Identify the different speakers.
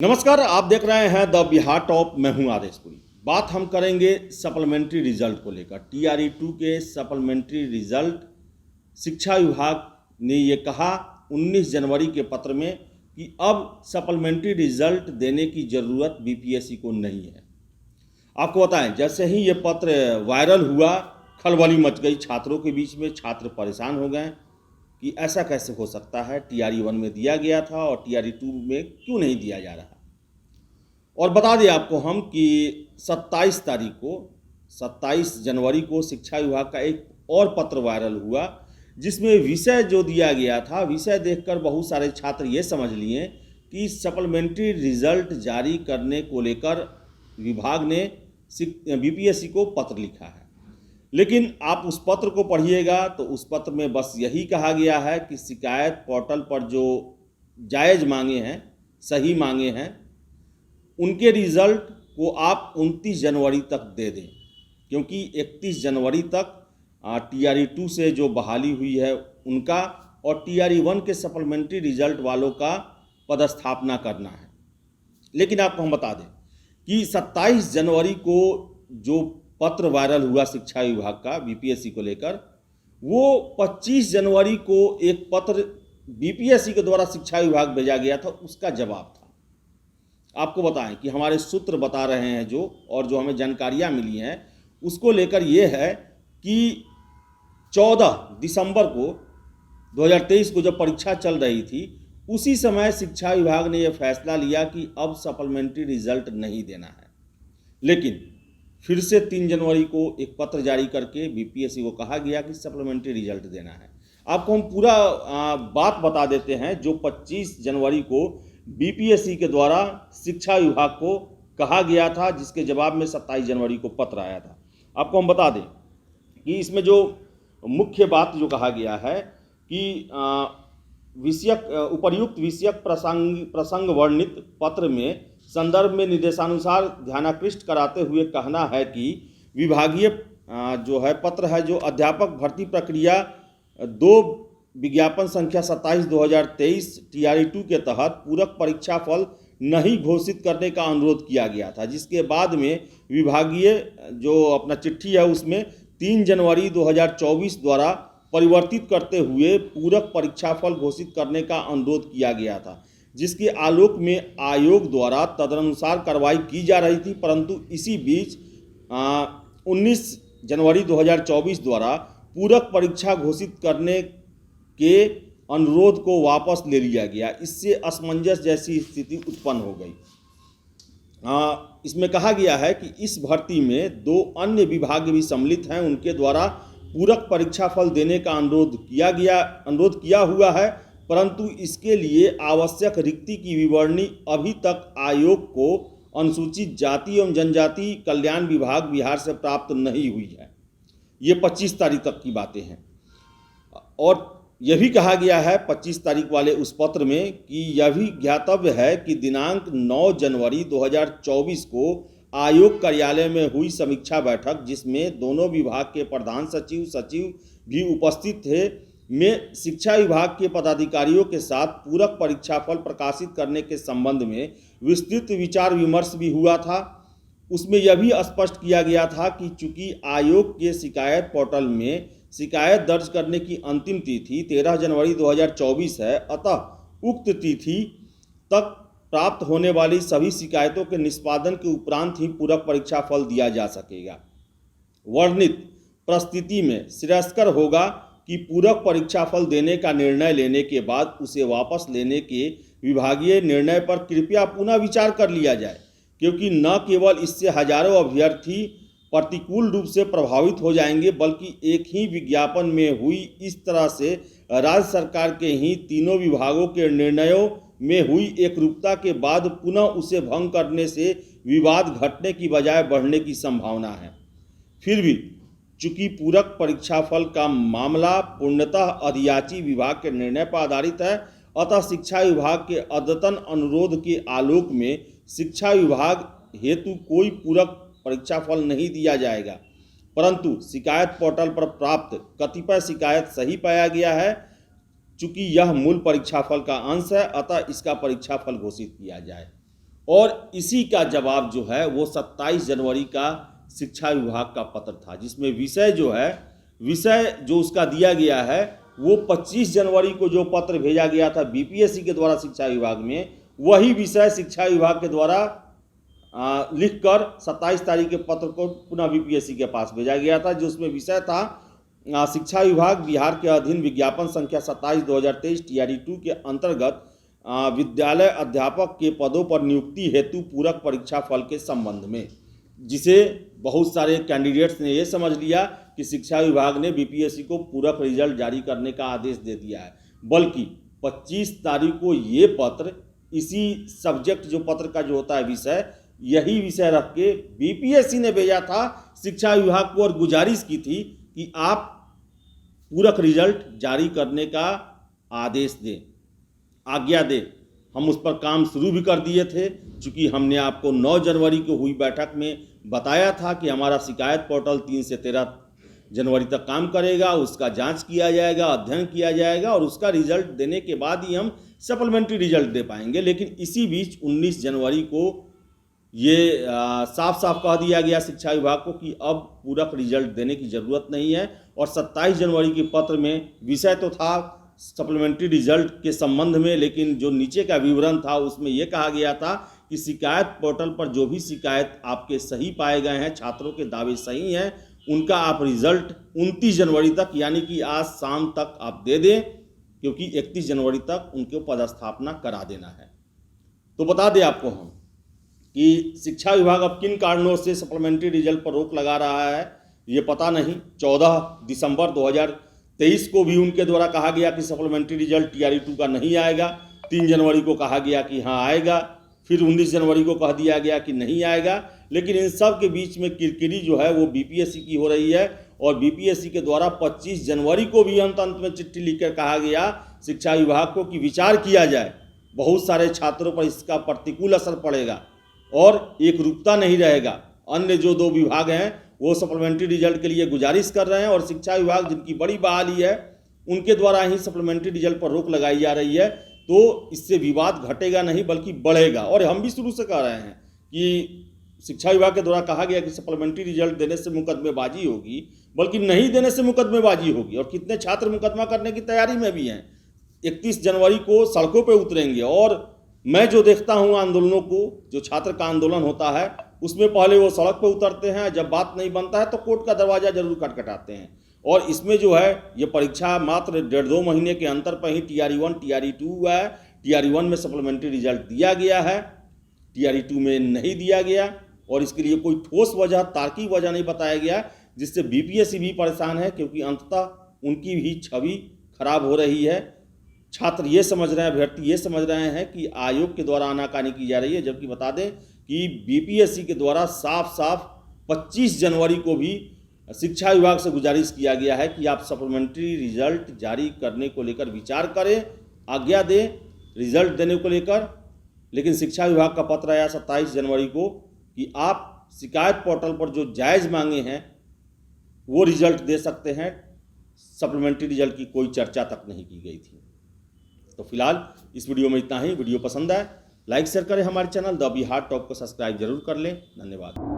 Speaker 1: नमस्कार, आप देख रहे हैं द बिहार टॉप। मैं हूं आदेशपुरी। बात हम करेंगे सप्लीमेंट्री रिजल्ट को लेकर। TRE 2 के सप्लीमेंट्री रिजल्ट शिक्षा विभाग ने ये कहा 19 जनवरी के पत्र में कि अब सप्लीमेंट्री रिजल्ट देने की ज़रूरत BPSC को नहीं है। आपको बताएं, जैसे ही ये पत्र वायरल हुआ, खलबली मच गई छात्रों के बीच में। छात्र परेशान हो गए कि ऐसा कैसे हो सकता है, TRE 1 में दिया गया था और TRE 2 में क्यों नहीं दिया जा रहा। और बता दें आपको हम कि 27 जनवरी को शिक्षा विभाग का एक और पत्र वायरल हुआ, जिसमें विषय जो दिया गया था, विषय देखकर बहुत सारे छात्र ये समझ लिए कि सप्लीमेंट्री रिजल्ट जारी करने को लेकर विभाग ने BPSC को पत्र लिखा है। लेकिन आप उस पत्र को पढ़िएगा तो उस पत्र में बस यही कहा गया है कि शिकायत पोर्टल पर जो जायज़ मांगे हैं, सही मांगे हैं, उनके रिज़ल्ट को आप 29 जनवरी तक दे दें, क्योंकि 31 जनवरी तक TRE 2 से जो बहाली हुई है उनका और TRE 1 के सप्लीमेंट्री रिजल्ट वालों का पदस्थापना करना है। लेकिन आपको हम बता दें कि 27 जनवरी को जो पत्र वायरल हुआ शिक्षा विभाग का BPSC को लेकर, वो 25 जनवरी को एक पत्र BPSC के द्वारा शिक्षा विभाग भेजा गया था, उसका जवाब था। आपको बताएं कि हमारे सूत्र बता रहे हैं जो, और जो हमें जानकारियां मिली हैं उसको लेकर ये है कि 14 दिसंबर को 2023 को जब परीक्षा चल रही थी, उसी समय शिक्षा विभाग ने यह फैसला लिया कि अब सप्लीमेंट्री रिजल्ट नहीं देना है। लेकिन फिर से 3 जनवरी को एक पत्र जारी करके BPSC को कहा गया कि सप्लीमेंट्री रिजल्ट देना है। आपको हम पूरा बात बता देते हैं जो 25 जनवरी को BPSC के द्वारा शिक्षा विभाग को कहा गया था, जिसके जवाब में 27 जनवरी को पत्र आया था। आपको हम बता दें कि इसमें जो मुख्य बात जो कहा गया है कि उपर्युक्त विषयक प्रसंग वर्णित पत्र में संदर्भ में निर्देशानुसार ध्यानाकृष्ट कराते हुए कहना है कि विभागीय जो है पत्र है, जो अध्यापक भर्ती प्रक्रिया 2 विज्ञापन संख्या 27/2023 TRE 2 के तहत पूरक परीक्षा फल नहीं घोषित करने का अनुरोध किया गया था, जिसके बाद में विभागीय जो अपना चिट्ठी है उसमें 3 जनवरी 2024 द्वारा परिवर्तित करते हुए पूरक परीक्षा फल घोषित करने का अनुरोध किया गया था, जिसके आलोक में आयोग द्वारा तदनुसार कार्रवाई की जा रही थी। परंतु इसी बीच 19 जनवरी 2024 द्वारा पूरक परीक्षा घोषित करने के अनुरोध को वापस ले लिया गया। इससे असमंजस जैसी स्थिति उत्पन्न हो गई। इसमें कहा गया है कि इस भर्ती में 2 अन्य विभाग भी सम्मिलित हैं, उनके द्वारा पूरक परीक्षा फल देने का अनुरोध किया हुआ है, परंतु इसके लिए आवश्यक रिक्ति की विवरणी अभी तक आयोग को अनुसूचित जाति एवं जनजाति कल्याण विभाग बिहार से प्राप्त नहीं हुई है। ये 25 तारीख तक की बातें हैं। और यह भी कहा गया है 25 तारीख वाले उस पत्र में कि यह भी ज्ञातव्य है कि दिनांक 9 जनवरी 2024 को आयोग कार्यालय में हुई समीक्षा बैठक, जिसमें दोनों विभाग के प्रधान सचिव भी उपस्थित थे, में शिक्षा विभाग के पदाधिकारियों के साथ पूरक परीक्षाफल प्रकाशित करने के संबंध में विस्तृत विचार विमर्श भी हुआ था। उसमें यह भी स्पष्ट किया गया था कि चूंकि आयोग के शिकायत पोर्टल में शिकायत दर्ज करने की अंतिम तिथि 13 जनवरी 2024 है, अतः उक्त तिथि तक प्राप्त होने वाली सभी शिकायतों के निष्पादन के उपरांत ही पूरक परीक्षा फल दिया जा सकेगा। वर्णित परिस्थिति में श्रेयस्कर होगा कि पूरक परीक्षा फल देने का निर्णय लेने के बाद उसे वापस लेने के विभागीय निर्णय पर कृपया पुनः विचार कर लिया जाए, क्योंकि न केवल इससे हजारों अभ्यर्थी प्रतिकूल रूप से प्रभावित हो जाएंगे, बल्कि एक ही विज्ञापन में हुई इस तरह से राज्य सरकार के ही तीनों विभागों के निर्णयों में हुई एकरूपता के बाद पुनः उसे भंग करने से विवाद घटने की बजाय बढ़ने की संभावना है। फिर भी चूंकि पूरक परीक्षाफल का मामला पूर्णतः अधियाची विभाग के निर्णय पर आधारित है, अतः शिक्षा विभाग के अद्यतन अनुरोध के आलोक में शिक्षा विभाग हेतु कोई पूरक परीक्षाफल नहीं दिया जाएगा। परंतु शिकायत पोर्टल पर प्राप्त कतिपय शिकायत सही पाया गया है। चूंकि यह मूल परीक्षाफल का अंश है, अतः इसका परीक्षाफल घोषित किया जाए। और इसी का जवाब जो है वो 27 जनवरी का शिक्षा विभाग का पत्र था, जिसमें विषय जो उसका दिया गया है वो 25 जनवरी को जो पत्र भेजा गया था बीपीएससी के द्वारा शिक्षा विभाग में, वही विषय शिक्षा विभाग के द्वारा लिखकर 27 तारीख के पत्र को पुनः बीपीएससी के पास भेजा गया था, जो उसमें विषय था शिक्षा विभाग बिहार के अधीन विज्ञापन संख्या 27/2023 TRE 2 के अंतर्गत विद्यालय अध्यापक के पदों पर नियुक्ति हेतु पूरक परीक्षा फल के संबंध में, जिसे बहुत सारे कैंडिडेट्स ने ये समझ लिया कि शिक्षा विभाग ने बीपीएससी को पूरक रिजल्ट जारी करने का आदेश दे दिया है, बल्कि 25 तारीख को ये पत्र इसी सब्जेक्ट जो पत्र का जो होता है विषय, यही विषय रख के बीपीएससी ने भेजा था शिक्षा विभाग को और गुजारिश की थी कि आप पूरक रिजल्ट जारी करने का आदेश दें, आज्ञा दें। हम उस पर काम शुरू भी कर दिए थे, चूँकि हमने आपको 9 जनवरी को हुई बैठक में बताया था कि हमारा शिकायत पोर्टल 3 से 13 जनवरी तक काम करेगा, उसका जांच किया जाएगा, अध्ययन किया जाएगा और उसका रिजल्ट देने के बाद ही हम सप्लीमेंट्री रिजल्ट दे पाएंगे। लेकिन इसी बीच 19 जनवरी को ये साफ साफ कह दिया गया शिक्षा विभाग को कि अब पूरक रिजल्ट देने की ज़रूरत नहीं है, और 27 जनवरी के पत्र में विषय तो था सप्लीमेंट्री रिजल्ट के संबंध में, लेकिन जो नीचे का विवरण था उसमें यह कहा गया था कि शिकायत पोर्टल पर जो भी शिकायत आपके सही पाए गए हैं, छात्रों के दावे सही हैं, उनका आप रिजल्ट 29 जनवरी तक यानी कि आज शाम तक आप दे दें, क्योंकि 31 जनवरी तक उनको पदस्थापना करा देना है। तो बता दें आपको हम कि शिक्षा विभाग अब किन कारणों से सप्लीमेंट्री रिजल्ट पर रोक लगा रहा है ये पता नहीं। 14 दिसंबर 2023 को भी उनके द्वारा कहा गया कि सप्लीमेंट्री रिजल्ट TRE 2 का नहीं आएगा, 3 जनवरी को कहा गया कि हाँ आएगा, फिर 19 जनवरी को कह दिया गया कि नहीं आएगा। लेकिन इन सब के बीच में किरकिरी जो है वो बीपीएससी की हो रही है, और बीपीएससी के द्वारा 25 जनवरी को भी अंत में चिट्ठी लिखकर कहा गया शिक्षा विभाग को कि विचार किया जाए, बहुत सारे छात्रों पर इसका प्रतिकूल असर पड़ेगा और एक रूपता नहीं रहेगा। अन्य जो 2 विभाग हैं वो सप्लीमेंट्री रिजल्ट के लिए गुजारिश कर रहे हैं, और शिक्षा विभाग जिनकी बड़ी बहाली है उनके द्वारा ही सप्लीमेंट्री रिजल्ट पर रोक लगाई जा रही है। तो इससे विवाद घटेगा नहीं बल्कि बढ़ेगा। और हम भी शुरू से कह रहे हैं कि शिक्षा विभाग के द्वारा कहा गया कि सप्लीमेंट्री रिजल्ट देने से मुकदमेबाजी होगी, बल्कि नहीं देने से मुकदमेबाजी होगी। और कितने छात्र मुकदमा करने की तैयारी में भी हैं। 31 जनवरी को सड़कों पर उतरेंगे, और मैं जो देखता हूँ आंदोलनों को, जो छात्र का आंदोलन होता है उसमें पहले वो सड़क पर उतरते हैं, जब बात नहीं बनता है तो कोर्ट का दरवाज़ा जरूर खटखटाते हैं। और इसमें जो है ये परीक्षा मात्र 1.5-2 महीने के अंतर पर ही TRE 1 TRE 2 हुआ है। TRE 1 में सप्लीमेंट्री रिजल्ट दिया गया है, TRE 2 में नहीं दिया गया, और इसके लिए कोई ठोस वजह, तार्किक वजह नहीं बताया गया, जिससे बीपीएससी भी परेशान है, क्योंकि अंततः उनकी भी छवि खराब हो रही है। छात्र ये समझ रहे हैं, अभ्यर्थी ये समझ रहे हैं कि आयोग के द्वारा आनाकानी की जा रही है, जबकि बता दें कि बीपीएससी के द्वारा साफ साफ 25 जनवरी को भी शिक्षा विभाग से गुजारिश किया गया है कि आप सप्लीमेंट्री रिजल्ट जारी करने को लेकर विचार करें, आज्ञा दें रिजल्ट देने को लेकर। लेकिन शिक्षा विभाग का पत्र आया 27 जनवरी को कि आप शिकायत पोर्टल पर जो जायज़ मांगे हैं वो रिजल्ट दे सकते हैं, सप्लीमेंट्री रिजल्ट की कोई चर्चा तक नहीं की गई थी। तो फिलहाल इस वीडियो में इतना ही। वीडियो पसंद आए लाइक शेयर करें, हमारे चैनल द बिहार टॉप को सब्सक्राइब जरूर कर लें। धन्यवाद।